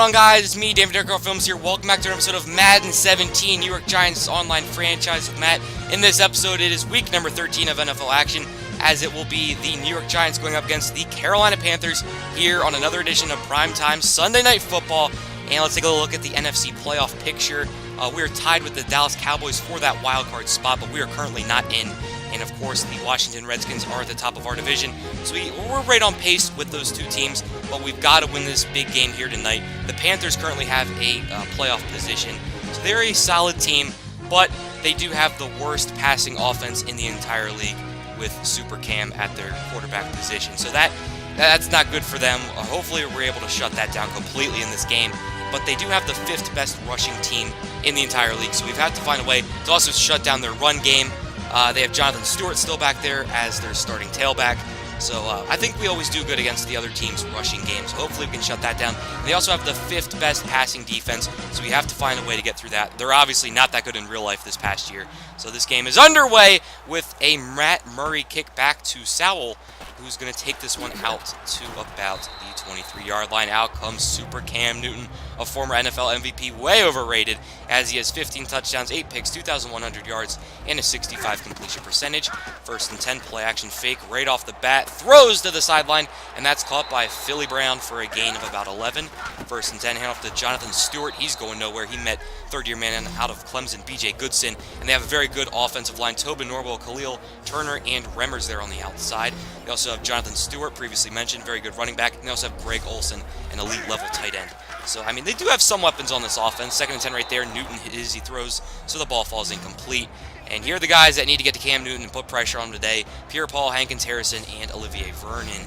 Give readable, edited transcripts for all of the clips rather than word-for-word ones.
on, guys? It's me, David Derrick Films here. Welcome back to an episode of Madden 17, New York Giants online franchise with Matt. In this episode, it is week number 13 of NFL action, as it will be the New York Giants going up against the Carolina Panthers here on another edition of Primetime Sunday Night Football. And let's take a look at the NFC playoff picture. We are tied with the Dallas Cowboys for that wild card spot, but we are currently not in. And of course, the Washington Redskins are at the top of our division. So we're right on pace with those two teams, but we've got to win this big game here tonight. The Panthers currently have a playoff position. So they're a solid team, but they do have the worst passing offense in the entire league with Super Cam at their quarterback position. So that's not good for them. Hopefully we're able to shut that down completely in this game. But they do have the 5th best rushing team in the entire league. So we've had to find a way to also shut down their run game. They have Jonathan Stewart still back there as their starting tailback. So I think we always do good against the other team's rushing games. So hopefully we can shut that down. And they also have the 5th best passing defense, so we have to find a way to get through that. They're obviously not that good in real life this past year. So this game is underway with a Matt Murray kick back to Sowell, who's going to take this one out to about the 23-yard line. Out comes Super Cam Newton, a former NFL MVP, way overrated, as he has 15 touchdowns, 8 picks, 2,100 yards, and a 65 completion percentage. 1st and 10, play action fake right off the bat, throws to the sideline, and that's caught by Philly Brown for a gain of about 11. 1st and 10, hand off to Jonathan Stewart. He's going nowhere. He met third-year man out of Clemson, B.J. Goodson, and they have a very good offensive line. Tobin Norwell, Khalil Turner, and Remmers there on the outside. They also have Jonathan Stewart, previously mentioned, very good running back. And they also have Greg Olsen, an elite-level tight end. So, I mean, they do have some weapons on this offense. 2nd and 10 right there. Newton hits, he throws, so the ball falls incomplete. And here are the guys that need to get to Cam Newton and put pressure on him today. Pierre-Paul, Hankins Harrison, and Olivier Vernon.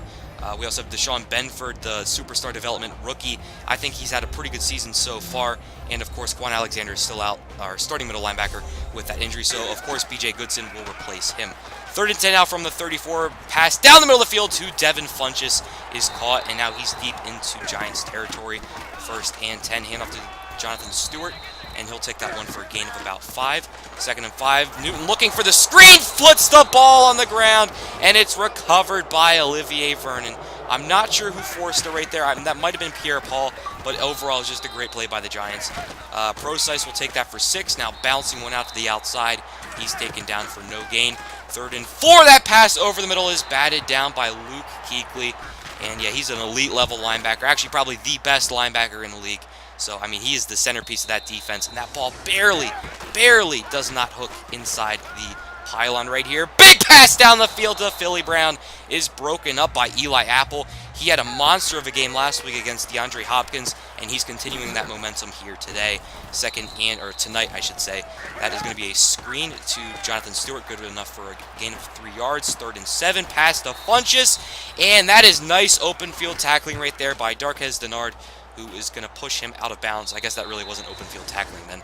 We also have Deshaun Benford, the superstar development rookie. I think he's had a pretty good season so far. And, of course, Quan Alexander is still out, our starting middle linebacker, with that injury. So, of course, B.J. Goodson will replace him. 3rd and 10 out from the 34. Pass down the middle of the field to Devin Funchess is caught, and now he's deep into Giants territory. 1st and 10, handoff to Jonathan Stewart, and he'll take that one for a gain of about 5. 2nd and 5, Newton looking for the screen, flips the ball on the ground, and it's recovered by Olivier Vernon. I'm not sure who forced it right there. That might have been Pierre-Paul, but overall, it's just a great play by the Giants. Procise will take that for 6, now bouncing one out to the outside. He's taken down for no gain. 3rd and 4, that pass over the middle is batted down by Luke Kuechly. And yeah, he's an elite level linebacker, actually probably the best linebacker in the league. So, I mean, he is the centerpiece of that defense, and that ball barely does not hook inside the pylon right here. Big pass down the field to Philly Brown is broken up by Eli Apple. He had a monster of a game last week against DeAndre Hopkins, and he's continuing that momentum here today. Tonight, I should say. That is going to be a screen to Jonathan Stewart, good enough for a gain of 3 yards. 3rd and 7, pass to Funchess, and that is nice open field tackling right there by Darquez Denard, who is going to push him out of bounds. I guess that really wasn't open field tackling then.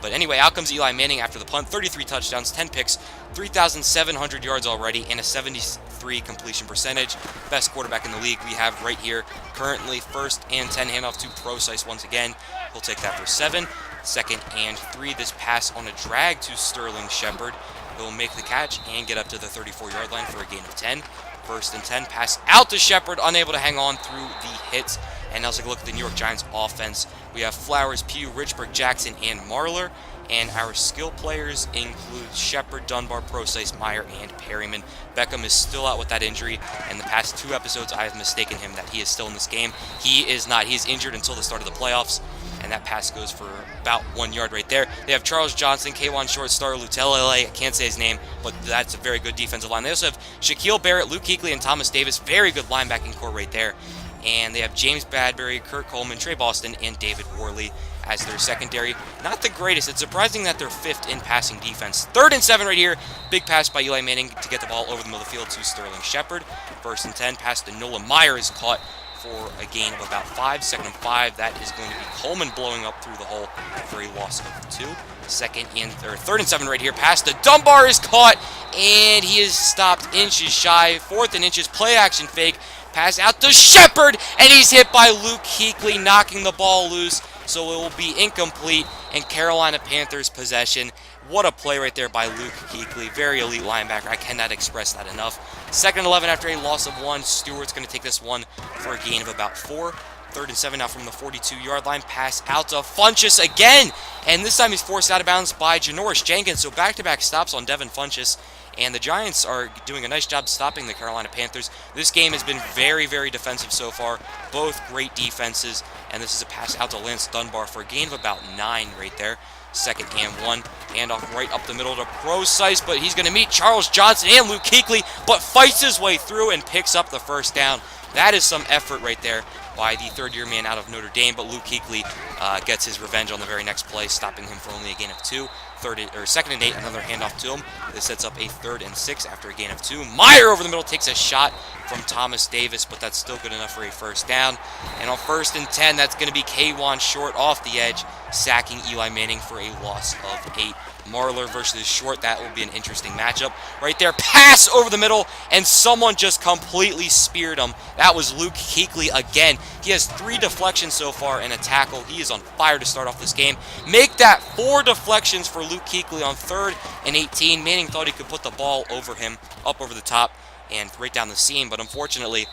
But anyway, out comes Eli Manning after the punt. 33 touchdowns, 10 picks, 3,700 yards already, and a 73 completion percentage. Best quarterback in the league we have right here. Currently, 1st and 10, handoff to Procise once again. He'll take that for 7. 2nd and 3, this pass on a drag to Sterling Shepard. He'll make the catch and get up to the 34-yard line for a gain of 10. 1st and 10, pass out to Shepard, unable to hang on through the hits. And now let's take a look at the New York Giants offense. We have Flowers, Pugh, Richburg, Jackson, and Marler. And our skill players include Shepard, Dunbar, Procise, Meyer, and Perryman. Beckham is still out with that injury. And the past 2 episodes, I have mistaken him that he is still in this game. He is not. He is injured until the start of the playoffs. And that pass goes for about 1 yard right there. They have Charles Johnson, K1 short star, Lutele, I can't say his name, but that's a very good defensive line. They also have Shaquille Barrett, Luke Kuechly, and Thomas Davis. Very good linebacking core right there. And they have James Bradbury, Kurt Coleman, Trey Boston, and David Worley as their secondary. Not the greatest. It's surprising that they're 5th in passing defense. 3rd and 7 right here. Big pass by Eli Manning to get the ball over the middle of the field to Sterling Shepard. 1st and 10, pass to Nolan Meyer is caught for a gain of about 5. 2nd and 5, that is going to be Coleman blowing up through the hole for a loss of 2. 3rd and 7 right here. Pass to Dunbar is caught, and he is stopped inches shy. 4th and inches, play action fake. Pass out to Shepard, and he's hit by Luke Kuechly, knocking the ball loose. So it will be incomplete, and Carolina Panthers possession. What a play right there by Luke Kuechly. Very elite linebacker. I cannot express that enough. 2nd and 11 after a loss of 1. Stewart's going to take this one for a gain of about 4. 3rd and 7 now from the 42-yard line. Pass out to Funchess again, and this time he's forced out of bounds by Janoris Jenkins. So back-to-back stops on Devin Funchess, and the Giants are doing a nice job stopping the Carolina Panthers. This game has been very, very defensive so far. Both great defenses, and this is a pass out to Lance Dunbar for a gain of about 9 right there. 2nd and 1, handoff right up the middle to Procise, but he's going to meet Charles Johnson and Luke Kuechly, but fights his way through and picks up the first down. That is some effort right there by the 3rd-year man out of Notre Dame, but Luke Kuechly gets his revenge on the very next play, stopping him for only a gain of 2. 2nd and 8, another handoff to him. This sets up a 3rd and 6 after a gain of 2. Meyer over the middle takes a shot from Thomas Davis, but that's still good enough for a first down. And on 1st and 10, that's going to be K'Wan Short off the edge, sacking Eli Manning for a loss of 8. Marler versus Short, that will be an interesting matchup. Right there, pass over the middle, and someone just completely speared him. That was Luke Kuechly again. He has 3 deflections so far and a tackle. He is on fire to start off this game. Make that 4 deflections for Luke Kuechly on 3rd and 18. Manning thought he could put the ball over him, up over the top, and right down the seam, but unfortunately,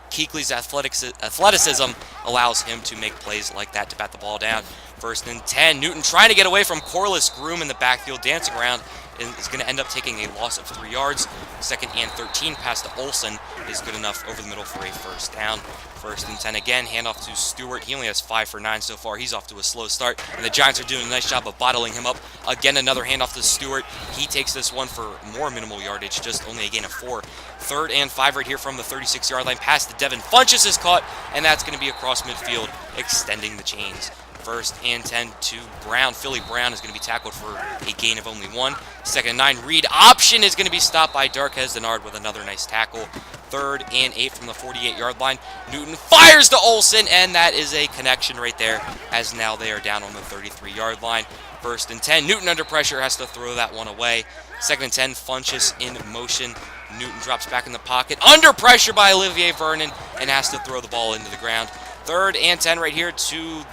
Kuechly's athleticism allows him to make plays like that to bat the ball down. 1st and 10. Newton trying to get away from Corliss Groom in the backfield, dancing around, and is going to end up taking a loss of 3 yards. 2nd and 13. Pass to Olsen is good enough over the middle for a first down. 1st and 10 again. Handoff to Stewart. He only has 5 for 9 so far. He's off to a slow start, and the Giants are doing a nice job of bottling him up. Again, another handoff to Stewart. He takes this one for more minimal yardage, just only a gain of 4. 3rd and 5 right here from the 36-yard line. Pass to Devin Funchess is caught, and that's going to be across midfield, extending the chains. 1st and 10 to Brown. Philly Brown is going to be tackled for a gain of only 1. 2nd and 9. Read option is going to be stopped by Darquez Denard with another nice tackle. 3rd and 8 from the 48-yard line. Newton fires to Olsen, and that is a connection right there, as now they are down on the 33-yard line. 1st and 10. Newton under pressure has to throw that one away. 2nd and 10. Funchess in motion. Newton drops back in the pocket, under pressure by Olivier Vernon, and has to throw the ball into the ground. 3rd and 10 right here to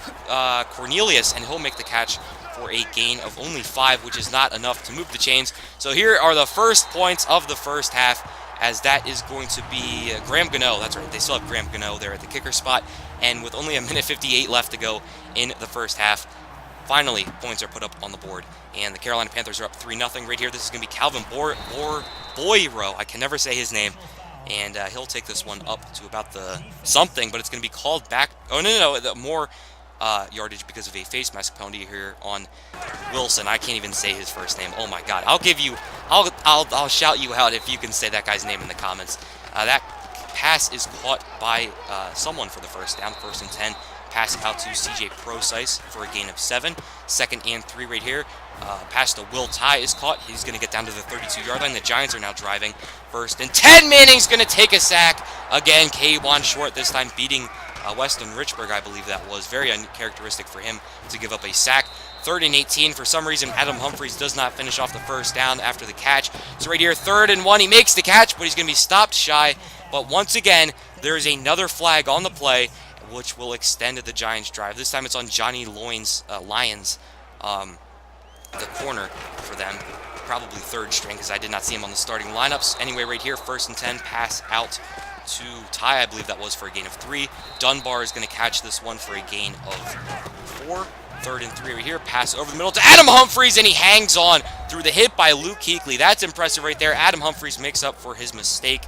Cornelius, and he'll make the catch for a gain of only 5, which is not enough to move the chains. So here are the first points of the first half, as that is going to be Graham Gano. That's right, they still have Graham Gano there at the kicker spot, and with only a minute 58 left to go in the first half, finally, points are put up on the board, and the Carolina Panthers are up 3-0 right here. This is going to be Calvin Boyro. I can never say his name. And he'll take this one up to about the something, but it's going to be called back. Oh, no, more yardage because of a face mask penalty here on Wilson. I can't even say his first name. Oh, my God. I'll shout you out if you can say that guy's name in the comments. That pass is caught by someone for the first down. 1st and 10. Pass out to CJ Procise for a gain of 7. 2nd and 3 right here. Pass to Will Tye is caught. He's going to get down to the 32-yard line. The Giants are now driving. 1st and 10. Manning's going to take a sack. Again, K'Wan Short, this time beating Weston Richburg, I believe that was. Very uncharacteristic for him to give up a sack. 3rd and 18. For some reason, Adam Humphries does not finish off the first down after the catch. So right here, 3rd and 1. He makes the catch, but he's going to be stopped shy. But once again, there is another flag on the play, which will extend the Giants' drive. This time it's on Johnny Lyons, the corner for them. Probably 3rd string, because I did not see him on the starting lineups. Anyway, right here, 1st and 10, pass out to Ty, I believe that was for a gain of 3. Dunbar is going to catch this one for a gain of 4. 3rd and 3 right here, pass over the middle to Adam Humphries, and he hangs on through the hit by Luke Kuechly. That's impressive right there. Adam Humphries makes up for his mistake,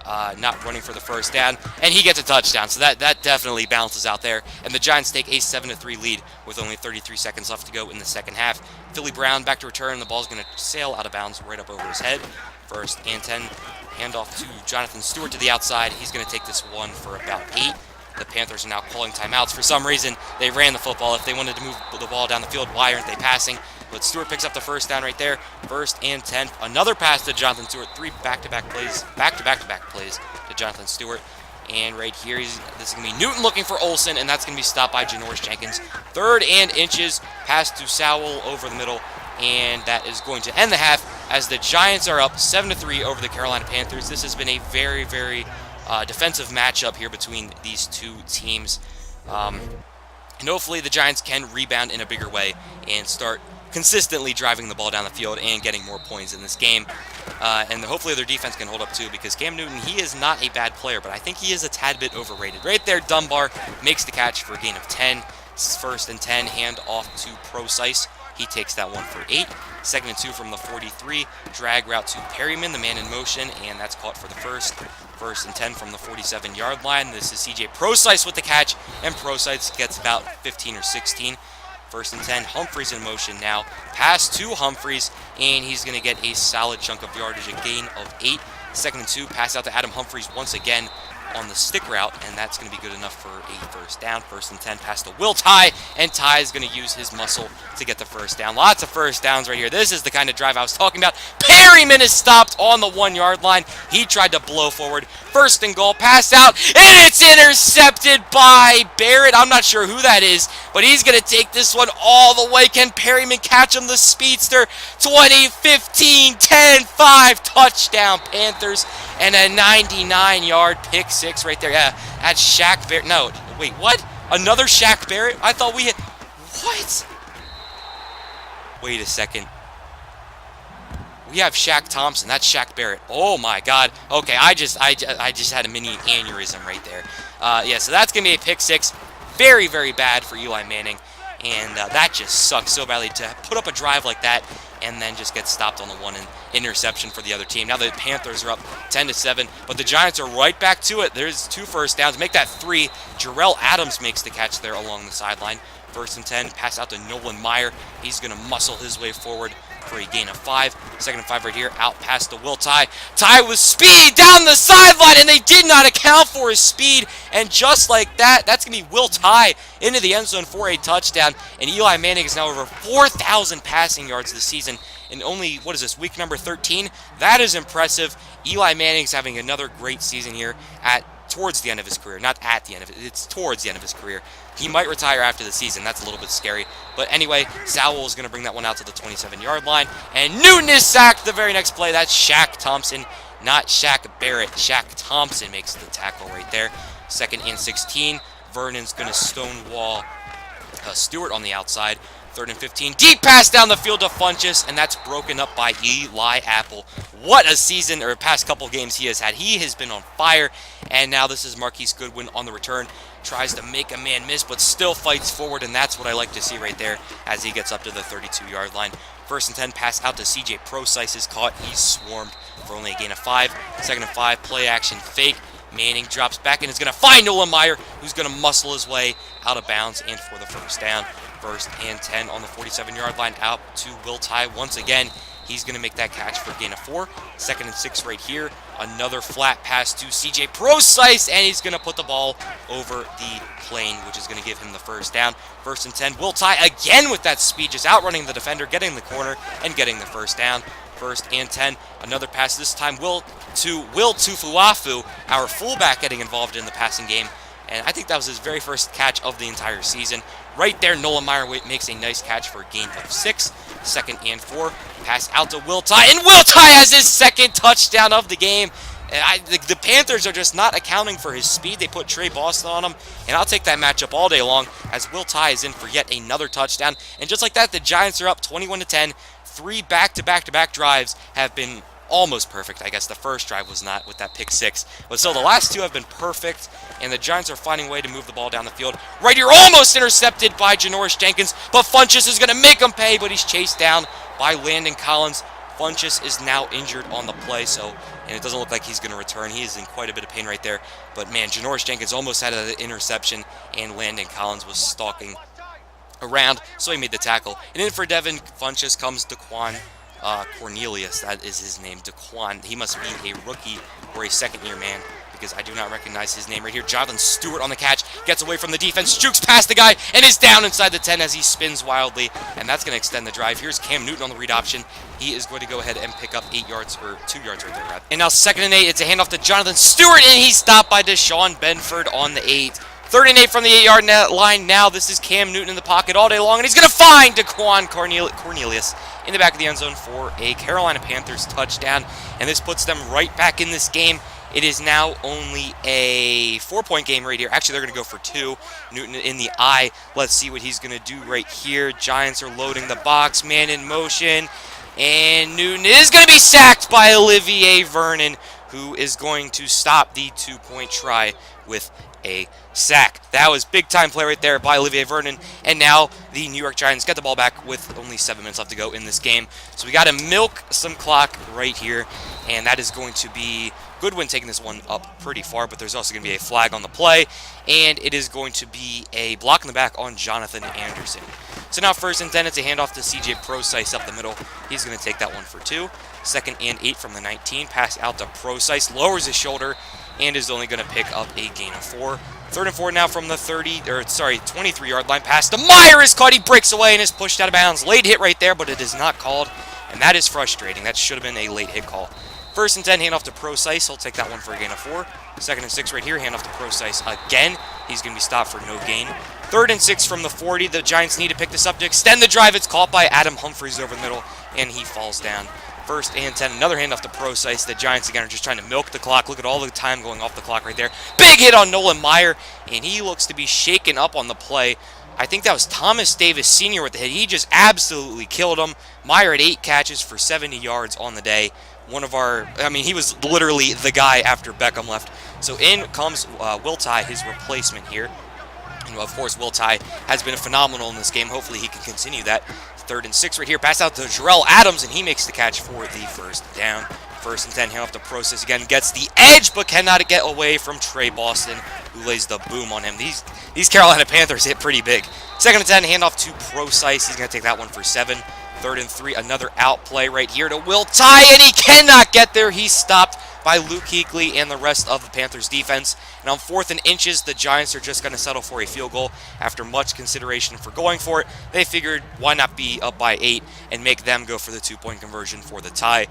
not running for the first down, and he gets a touchdown. So that definitely balances out there, and the Giants take a 7-3 lead with only 33 seconds left to go in the second half. Philly Brown back to return. The ball's going to sail out of bounds right up over his head. 1st and 10. Handoff to Jonathan Stewart to the outside. He's going to take this one for about 8. The Panthers are now calling timeouts. For some reason, they ran the football. If they wanted to move the ball down the field, why aren't they passing? But Stewart picks up the first down right there. 1st and 10. Another pass to Jonathan Stewart. 3 back-to-back plays to Jonathan Stewart. And right here, this is going to be Newton looking for Olsen, and that's going to be stopped by Janoris Jenkins. 3rd and inches. Pass to Sowell over the middle. And that is going to end the half as the Giants are up 7-3 over the Carolina Panthers. This has been a very, very defensive matchup here between these two teams. And hopefully the Giants can rebound in a bigger way and start consistently driving the ball down the field and getting more points in this game. And hopefully their defense can hold up too, because Cam Newton, he is not a bad player, but I think he is a tad bit overrated. Right there, Dunbar makes the catch for a gain of 10. First and 10, hand off to Procise. He takes that one for 8. Second and 2 from the 43. Drag route to Perryman, the man in motion, and that's caught for the first. First and 10 from the 47-yard line. This is CJ Procise with the catch, and Procise gets about 15 or 16. First and 10, Humphries in motion now. Pass to Humphries, and he's going to get a solid chunk of yardage, a gain of 8. Second and 2, pass out to Adam Humphries once again on the stick route, and that's going to be good enough for a first down. First and 10, pass to Will Tye, and Tye is going to use his muscle to get the first down. Lots of first downs right here. This is the kind of drive I was talking about. Perryman is stopped on the 1-yard line. He tried to blow forward. First and goal, pass out, and it's intercepted by Barrett. I'm not sure who that is, but he's going to take this one all the way. Can Perryman catch him? The speedster. 20, 15, 10, 5, touchdown Panthers, and a 99-yard pick six right there. Yeah, that's Shaq Barrett. No, wait, what? Another Shaq Barrett? I thought we had... What? Wait a second. We have Shaq Thompson. That's Shaq Barrett. Oh my God. Okay, I just had a mini aneurysm right there. Yeah, so that's gonna be a pick six. Very, very bad for Eli Manning, and that just sucks so badly to put up a drive like that and then just get stopped on the one interception for the other team. Now the Panthers are up 10-7, but the Giants are right back to it. There's 2 first downs. Make that 3. Jarrell Adams makes the catch there along the sideline. First and 10, pass out to Nolan Meyer. He's going to muscle his way forward for a gain of 5. Second and 5 right here, out past to Will Tye. Tye with speed down the sideline, and they did not account for his speed. And just like that, that's going to be Will Tye into the end zone for a touchdown. And Eli Manning is now over 4,000 passing yards this season in only, what is this, week number 13? That is impressive. Eli Manning's having another great season here towards the end of his career. Not at the end of it. It's towards the end of his career. He might retire after the season. That's a little bit scary. But anyway, Sowell is going to bring that one out to the 27-yard line. And Newton is sacked the very next play. That's Shaq Thompson, not Shaq Barrett. Shaq Thompson makes the tackle right there. Second and 16. Vernon's going to stonewall Stewart on the outside. Third and 15. Deep pass down the field to Funchess, and that's broken up by Eli Apple. What a season, or past couple games he has had. He has been on fire, and now this is Marquise Goodwin on the return. Tries to make a man miss, but still fights forward, and that's what I like to see right there as he gets up to the 32-yard line. First and 10, pass out to CJ Procise is caught. He's swarmed for only a gain of 5. Second and 5, play action fake. Manning drops back and is going to find Nolan Meyer, who's going to muscle his way out of bounds and for the first down. First and 10 on the 47-yard line, out to Will Tye once again. He's going to make that catch for a gain of 4. Second and 6 right here. Another flat pass to CJ Procise, and he's going to put the ball over the plane, which is going to give him the first down. First and 10, Will Tye again with that speed, just outrunning the defender, getting the corner, and getting the first down. First and 10, another pass, this time Will Tufuafu, our fullback, getting involved in the passing game. And I think that was his very first catch of the entire season. Right there, Nolan Meyer makes a nice catch for a gain of 6. Second and 4, pass out to Will Tye, and Will Tye has his second touchdown of the game. The Panthers are just not accounting for his speed. They put Trey Boston on him, and I'll take that matchup all day long as Will Tye is in for yet another touchdown. And just like that, the Giants are up 21-10. 3 back-to-back drives have been almost perfect. I guess the first drive was not with that pick 6. But still, the last 2 have been perfect, and the Giants are finding a way to move the ball down the field. Right here, almost intercepted by Janoris Jenkins, but Funchess is going to make him pay, but he's chased down by Landon Collins. Funchess is now injured on the play, and it doesn't look like he's going to return. He is in quite a bit of pain right there. But, man, Janoris Jenkins almost had an interception, and Landon Collins was stalking around, so he made the tackle. And in for Devin Funchess comes Daquan Cornelius. That is his name, Daquan. He must be a rookie or a second-year man, because I do not recognize his name right here. Jonathan Stewart on the catch, gets away from the defense, jukes past the guy, and is down inside the 10 as he spins wildly, and that's going to extend the drive. Here's Cam Newton on the read option. He is going to go ahead and pick up 8 yards, or 2 yards right there, rather. And now second and 8, it's a handoff to Jonathan Stewart, and he's stopped by Deshaun Benford on the 8. Third and 8 from the 8-yard line now. This is Cam Newton in the pocket all day long, and he's going to find Daquan Cornelius in the back of the end zone for a Carolina Panthers touchdown. And this puts them right back in this game. It is now only a 4-point game right here. Actually, they're going to go for 2. Newton in the eye. Let's see what he's going to do right here. Giants are loading the box. Man in motion. And Newton is going to be sacked by Olivier Vernon, who is going to stop the 2-point try with a sack. That was big time play right there by Olivier Vernon, and now the New York Giants get the ball back with only 7 minutes left to go in this game. So we got to milk some clock right here, and that is going to be Goodwin taking this one up pretty far, but there's also going to be a flag on the play, and it is going to be a block in the back on Jonathan Anderson. So now 1st and 10, it's a handoff to CJ Procise up the middle. He's going to take that one for 2. 2nd and 8 from the 19. Pass out to Procise, lowers his shoulder, and is only going to pick up a gain of 4. 3rd and 4 now from the 23-yard line. Pass to Meyer is caught. He breaks away and is pushed out of bounds. Late hit right there, but it is not called, and that is frustrating. That should have been a late hit call. 1st and 10, handoff to Procise. He'll take that one for a gain of 4. 2nd and 6 right here, handoff to Procise again. He's going to be stopped for no gain. 3rd and 6 from the 40. The Giants need to pick this up to extend the drive. It's caught by Adam Humphries over the middle, and he falls down. 1st and 10, another handoff to Procise. The Giants, again, are just trying to milk the clock. Look at all the time going off the clock right there. Big hit on Nolan Meyer, and he looks to be shaken up on the play. I think that was Thomas Davis Sr. with the hit. He just absolutely killed him. Meyer had 8 catches for 70 yards on the day. He was literally the guy after Beckham left. So in comes Will Tye, his replacement here. And of course, Will Tye has been phenomenal in this game. Hopefully he can continue that. 3rd and 6 right here. Pass out to Jarrell Adams, and he makes the catch for the 1st down. 1st and 10, hand off to Procise again. Gets the edge, but cannot get away from Trey Boston, who lays the boom on him. These Carolina Panthers hit pretty big. 2nd and 10, hand off to Procise. He's going to take that one for 7. 3rd and 3, another out play right here to Will Tye, and he cannot get there. He's stopped by Luke Kuechly and the rest of the Panthers defense. And on 4th and inches, the Giants are just going to settle for a field goal. After much consideration for going for it, they figured why not be up by 8 and make them go for the 2-point conversion for the tie.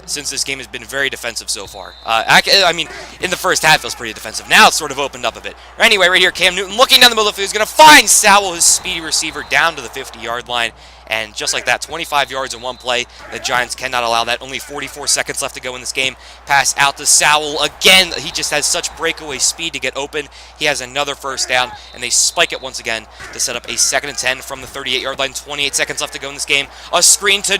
Since this game has been very defensive so far. In the first half it was pretty defensive. Now it's sort of opened up a bit. Anyway, right here, Cam Newton looking down the middle of the field. He's going to find Sowell, his speedy receiver, down to the 50-yard line. And just like that, 25 yards in one play. The Giants cannot allow that. Only 44 seconds left to go in this game. Pass out to Sowell. Again, he just has such breakaway speed to get open. He has another 1st down, and they spike it once again to set up a 2nd and 10 from the 38-yard line. 28 seconds left to go in this game. A screen to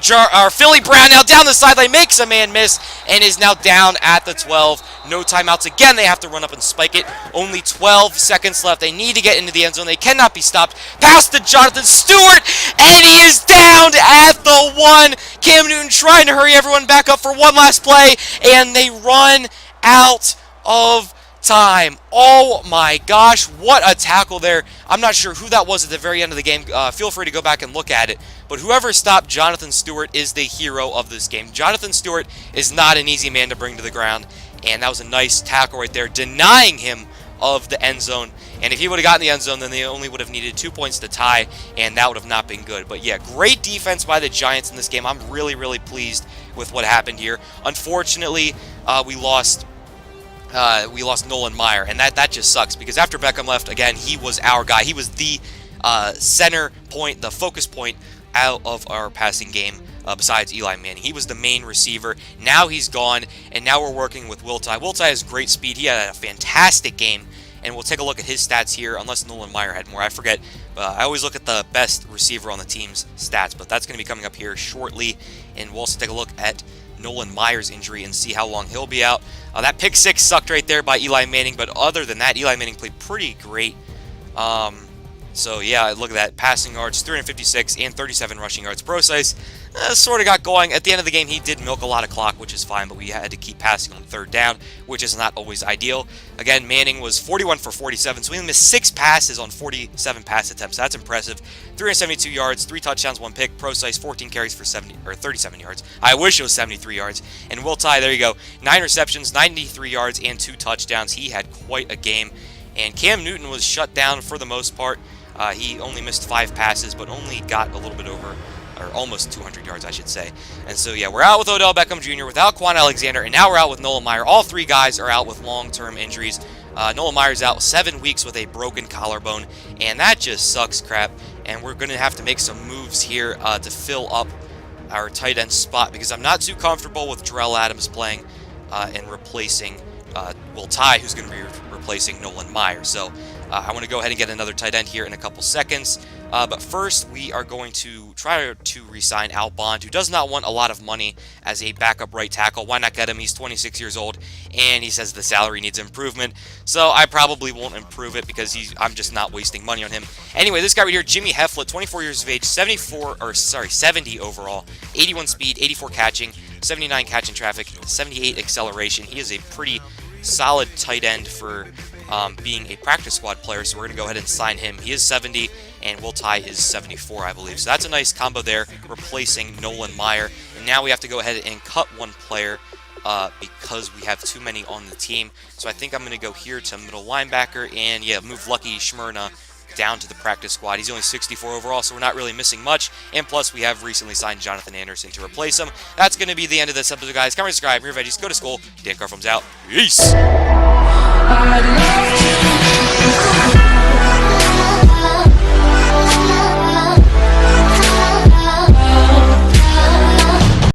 Philly Brown now down the sideline. Makes a man miss and is now down at the 12. No timeouts again. They have to run up and spike it. Only 12 seconds left. They need to get into the end zone. They cannot be stopped. Pass to Jonathan Stewart, and he is down at the 1. Cam Newton trying to hurry everyone back up for one last play, and they run out of time. Oh my gosh, what a tackle there. I'm not sure who that was at the very end of the game. Feel free to go back and look at it. But whoever stopped Jonathan Stewart is the hero of this game. Jonathan Stewart is not an easy man to bring to the ground, and that was a nice tackle right there, denying him of the end zone. And if he would have gotten the end zone, then they only would have needed 2 points to tie, and that would have not been good. But yeah, great defense by the Giants in this game. I'm really, really pleased with what happened here. Unfortunately, we lost Nolan Meyer, and that just sucks because after Beckham left, again, he was our guy. He was the center point, the focus point out of our passing game. Besides Eli Manning, he was the main receiver. Now he's gone, and now we're working with Will Tye. Will Tye has great speed. He had a fantastic game, and we'll take a look at his stats here, unless Nolan Meyer had more. I forget. I always look at the best receiver on the team's stats, but that's going to be coming up here shortly, and we'll also take a look at Nolan Meyer's injury and see how long he'll be out. That pick six sucked right there by Eli Manning, but other than that, Eli Manning played pretty great. So yeah, look at that. Passing yards, 356 and 37 rushing yards. Procise sort of got going. At the end of the game, he did milk a lot of clock, which is fine, but we had to keep passing on 3rd down, which is not always ideal. Again, Manning was 41 for 47, so we only missed 6 passes on 47 pass attempts. That's impressive. 372 yards, 3 touchdowns, 1 pick. Procise, 14 carries for 37 yards. I wish it was 73 yards. And Will Tye, there you go. 9 receptions, 93 yards, and 2 touchdowns. He had quite a game. And Cam Newton was shut down for the most part. He only missed 5 passes, but only got a little bit over, or almost 200 yards, I should say. And so, yeah, we're out with Odell Beckham Jr., without Quan Alexander, and now we're out with Nolan Meyer. All 3 guys are out with long-term injuries. Nolan Meyer's out 7 weeks with a broken collarbone, and that just sucks crap. And we're going to have to make some moves here to fill up our tight end spot, because I'm not too comfortable with Jarrell Adams playing and replacing Will Tye, who's going to be replacing Nolan Meyer. So I want to go ahead and get another tight end here in a couple seconds. But first, we are going to try to re-sign Al Bond, who does not want a lot of money as a backup right tackle. Why not get him? He's 26 years old, and he says the salary needs improvement. So I probably won't improve it because I'm just not wasting money on him. Anyway, this guy right here, Jimmy Hefflett, 24 years of age, 70 overall, 81 speed, 84 catching, 79 catch in traffic, 78 acceleration. He is a pretty solid tight end for being a practice squad player, so we're going to go ahead and sign him. He is 70, and Will Tye is 74, I believe. So that's a nice combo there, replacing Nolan Meyer. And now we have to go ahead and cut one player because we have too many on the team. So I think I'm going to go here to middle linebacker and, yeah, move Lucky Shmurna down to the practice squad. He's only 64 overall, so we're not really missing much. And plus, we have recently signed Jonathan Anderson to replace him. That's going to be the end of this episode, guys. Comment, subscribe, your veggies, go to school. Dan Carfilms out. Peace!